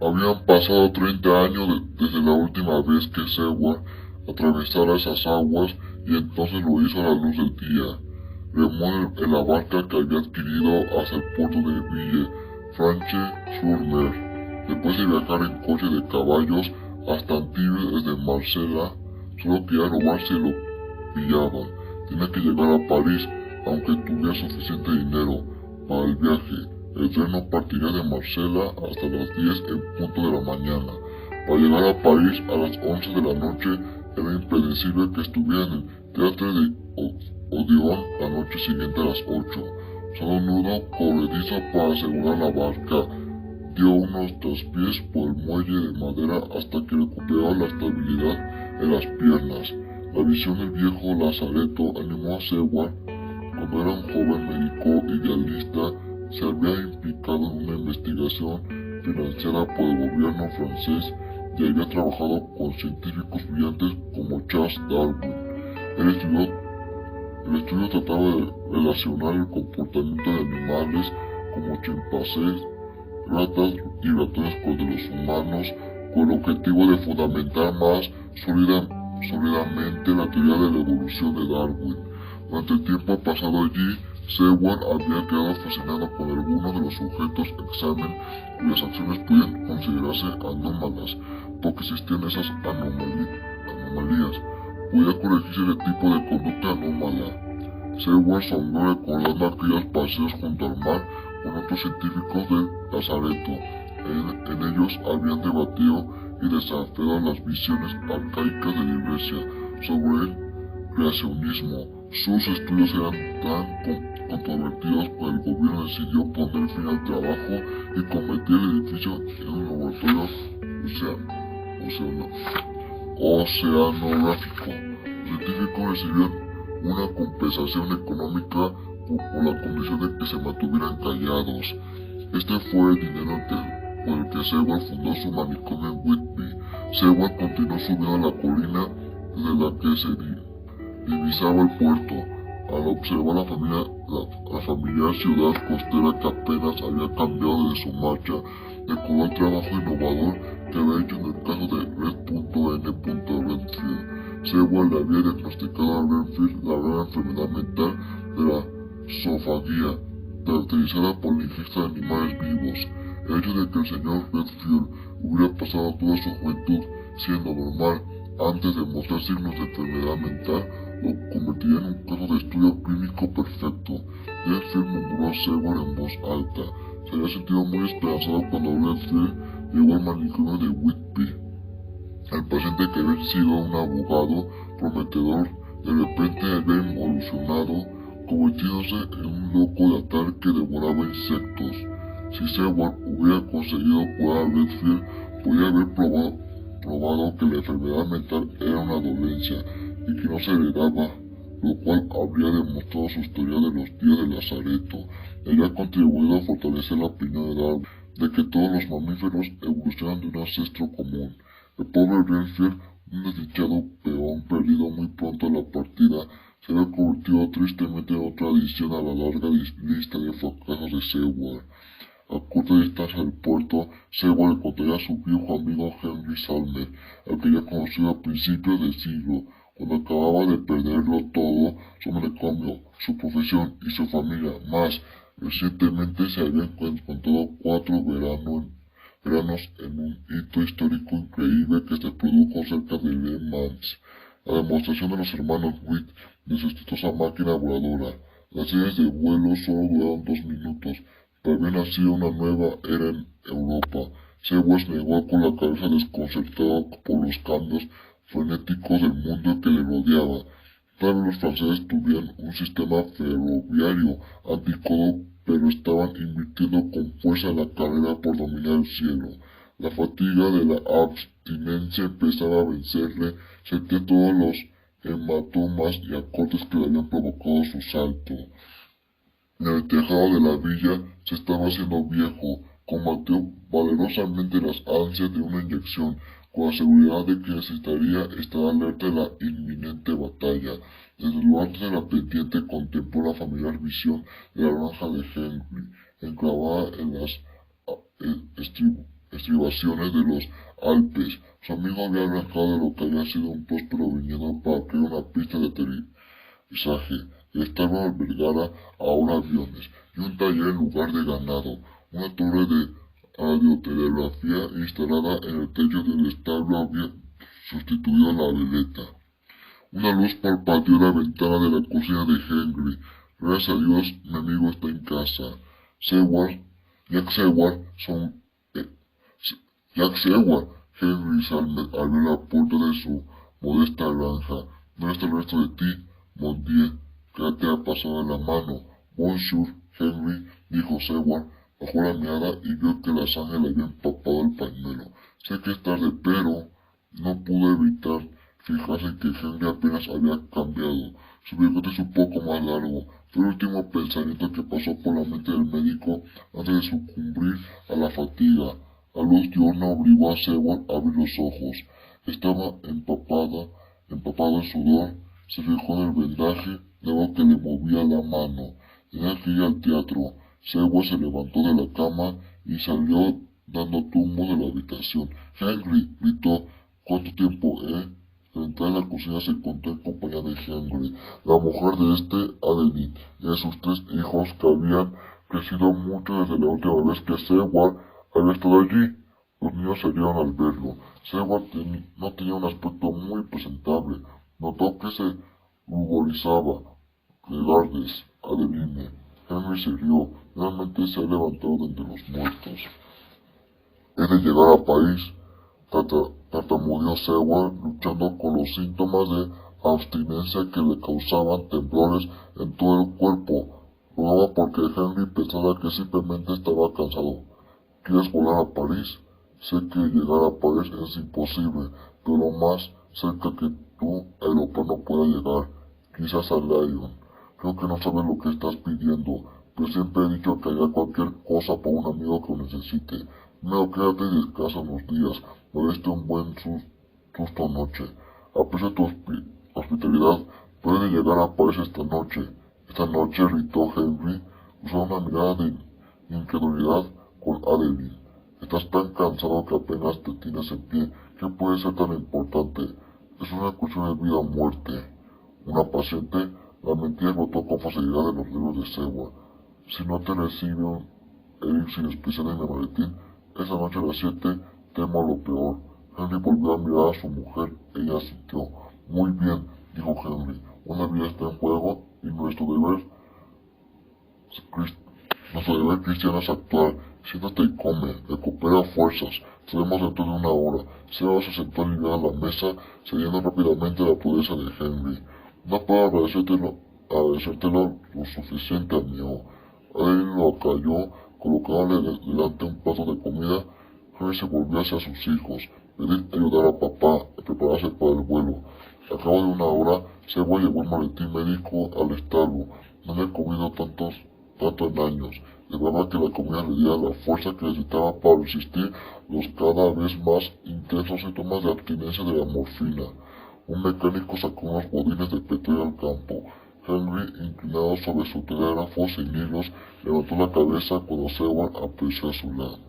Habían pasado 30 años desde la última vez que Seward atravesara esas aguas y entonces lo hizo a la luz del día. Remó en la barca que había adquirido hacia el puerto de Villefranche-sur-Mer. Después de viajar en coche de caballos hasta Antibes desde Marsella, solo quería robar si lo pillaban. Tenía que llegar a París, aunque tuviera suficiente dinero para el viaje. El tren no partiría de Marsella hasta las 10 en punto de la mañana. Para llegar a París a las 11 de la noche era impredecible que estuviera en el Teatro de Odeón la noche siguiente a las 8. Solo un nudo corredizo para asegurar la barca. Dio unos traspiés por el muelle de madera hasta que recuperó la estabilidad en las piernas. La visión del viejo Lazareto animó a Seward. Cuando era un joven médico idealista, se había implicado en una investigación financiada por el gobierno francés y había trabajado con científicos brillantes como Charles Darwin. El estudio trataba de relacionar el comportamiento de animales como chimpancés, ratas y ratones con el de los humanos, con el objetivo de fundamentar más sólidamente la teoría de la evolución de Darwin. Durante el tiempo pasado allí, Seward había quedado fascinado con algunos de los sujetos examen cuyas acciones podían considerarse anómalas, porque existían esas anomalías. Podía corregirse ese tipo de conducta anómala. Seward sonrió recordando aquellos paseos junto al mar con otros científicos de Lazareto. En ellos habían debatido y desafiado las visiones arcaicas de la Iglesia sobre el creacionismo. Sus estudios eran tan controvertidos que el gobierno decidió poner fin al trabajo y convertir el edificio en un laboratorio oceanográfico. Los científicos recibían una compensación económica por la condición de que se mantuvieran callados. Este fue el dinero por el que Seward fundó su manicomio en Whitby. Seward continuó subiendo la colina desde la que se divisaba el puerto. Al observar la familiar ciudad costera que apenas había cambiado de su marcha, recordó el trabajo innovador que había hecho en el caso de Red.N. Redfield. Seward le había diagnosticado a Redfield la rara enfermedad mental de la zoofagia, caracterizada por la ingesta de animales vivos. El hecho de que el señor Redfield hubiera pasado toda su juventud siendo normal antes de mostrar signos de enfermedad mental lo convertiría en un caso de estudio clínico perfecto. Redfield murmuró a Seward en voz alta. Se había sentido muy esperanzado cuando Redfield llegó al manicomio de Whitby. El paciente, que había sido un abogado prometedor, de repente había evolucionado, convirtiéndose en un loco de atar que devoraba insectos. Si Seward hubiera conseguido curar a Redfield, podría haber probado que la enfermedad mental era una dolencia y que no se heredaba, lo cual habría demostrado sus teorías de los días de Lazareto. Habría contribuido a fortalecer la opinión de Darwin de que todos los mamíferos evolucionan de un ancestro común. El pobre Redfield, un desdichado peón perdido muy pronto en la partida, se había convertido tristemente en otra adición a la larga lista de fracasos de Seward. A corta distancia del puerto, Seward encontraría a su viejo amigo Henry Salmer, al que había conocido a principios del siglo, cuando acababa de perderlo todo: su manicomio, su profesión y su familia. Más recientemente se habían encontrado 4 veranos en un hito histórico increíble que se produjo cerca de Le Mans: la demostración de los hermanos Wright de su exitosa máquina voladora. Las series de vuelo solo duraron 2 minutos, pero había nacido una nueva era en Europa. Seward negó con la cabeza, desconcertado por los cambios frenéticos del mundo que le rodeaba. Tal vez los franceses tuvieran un sistema ferroviario anticuado, pero estaban invirtiendo con fuerza en la carrera por dominar el cielo. La fatiga de la abstinencia empezaba a vencerle. Sentía todos los hematomas y acortes que le habían provocado su salto. En el tejado de la villa se estaba haciendo viejo. Combatió valerosamente las ansias de una inyección, con la seguridad de que necesitaría estar alerta de la inminente batalla. Desde lo alto de la pendiente contempló la familiar visión de la granja de Henry, enclavada en las estribaciones de los Alpes. Su amigo había arrancado de lo que había sido un próspero viñedo para crear una pista de aterrizaje. El establo albergara ahora aviones y un taller en lugar de ganado. Una torre de radiotelegrafía instalada en el techo del establo había sustituido a la veleta. Una luz parpadeó en la ventana de la cocina de Henry. Gracias a Dios, mi amigo está en casa. Jack Seward, Henry abrió la puerta de su modesta granja. ¿Dónde está el resto de ti, mon Dieu? ¿Qué te ha pasado en la mano? Bonjour, Henry, dijo Seward. Bajó la mirada y vio que la sangre le había empapado el pañuelo. Sé que es tarde, pero no pudo evitar fijarse que Henry apenas había cambiado. Su bigote es un poco más largo. Fue el último pensamiento que pasó por la mente del médico antes de sucumbir a la fatiga. La luz diurna obligó a Seward a abrir los ojos. Estaba empapado en sudor. Se fijó en el vendaje de algo que le movía la mano. Tenía que ir al teatro. Seward se levantó de la cama y salió dando tumbos de la habitación. Henry, gritó. ¿Cuánto tiempo, Al entrar en la cocina se encontró en compañía de Henry, la mujer de Adeline, y de sus 3 hijos que habían crecido mucho desde la última vez que Seward había estado allí. Los niños se rieron al verlo. Seward no tenía un aspecto muy presentable. Notó que se ruborizaba. Regardes, Adeline. Henry se rió. Realmente se ha levantado de entre los muertos. He de llegar a París, tartamudeó Seward, luchando con los síntomas de abstinencia que le causaban temblores en todo el cuerpo. Rogaba porque Henry pensara que simplemente estaba cansado. ¿Quieres volar a París? Sé que llegar a París es imposible, pero lo más cerca que tu aeroplano pueda llegar, quizás a Lyon. Creo que no sabes lo que estás pidiendo, pero siempre he dicho que haría cualquier cosa por un amigo que lo necesite. Primero quédate y descansa unos días. Me diste un buen susto anoche. Aprecio tu hospitalidad. Puedes llegar a París esta noche. Esta noche, gritó Henry, usando una mirada de incredulidad con Adeline. Estás tan cansado que apenas te tienes en pie. ¿Qué puede ser tan importante? Es una cuestión de vida o muerte. Una paciente, la mentira brotó con facilidad en los dedos de Seward. Si no te recibe un elixir especial en el maletín, esa noche a las 7, temo lo peor. Henry volvió a mirar a su mujer. Ella sintió. Muy bien, dijo Henry. Una vida está en juego y nuestro deber cristiano es actuar. Siéntate y come. Recupera fuerzas. Seremos dentro de una hora. Seward se sentó aliviado a la mesa, cediendo rápidamente a la prudencia de Henry. No puedo agradecértelo lo suficiente, amigo. Adeline lo acalló, colocándole delante un plato de comida. Henry se volvió hacia sus hijos. Pedid ayudar a papá a prepararse para el vuelo. A cabo de una hora, Seward llevó el maletín médico al establo. No había comido tanto en años. Esperaba que la comida le diera la fuerza que necesitaba para resistir los cada vez más intensos síntomas de abstinencia de la morfina. Un mecánico sacó unos bodines de petróleo al campo. Henry, inclinado sobre su telégrafo sin hilos, levantó la cabeza cuando Seward apareció a su lado.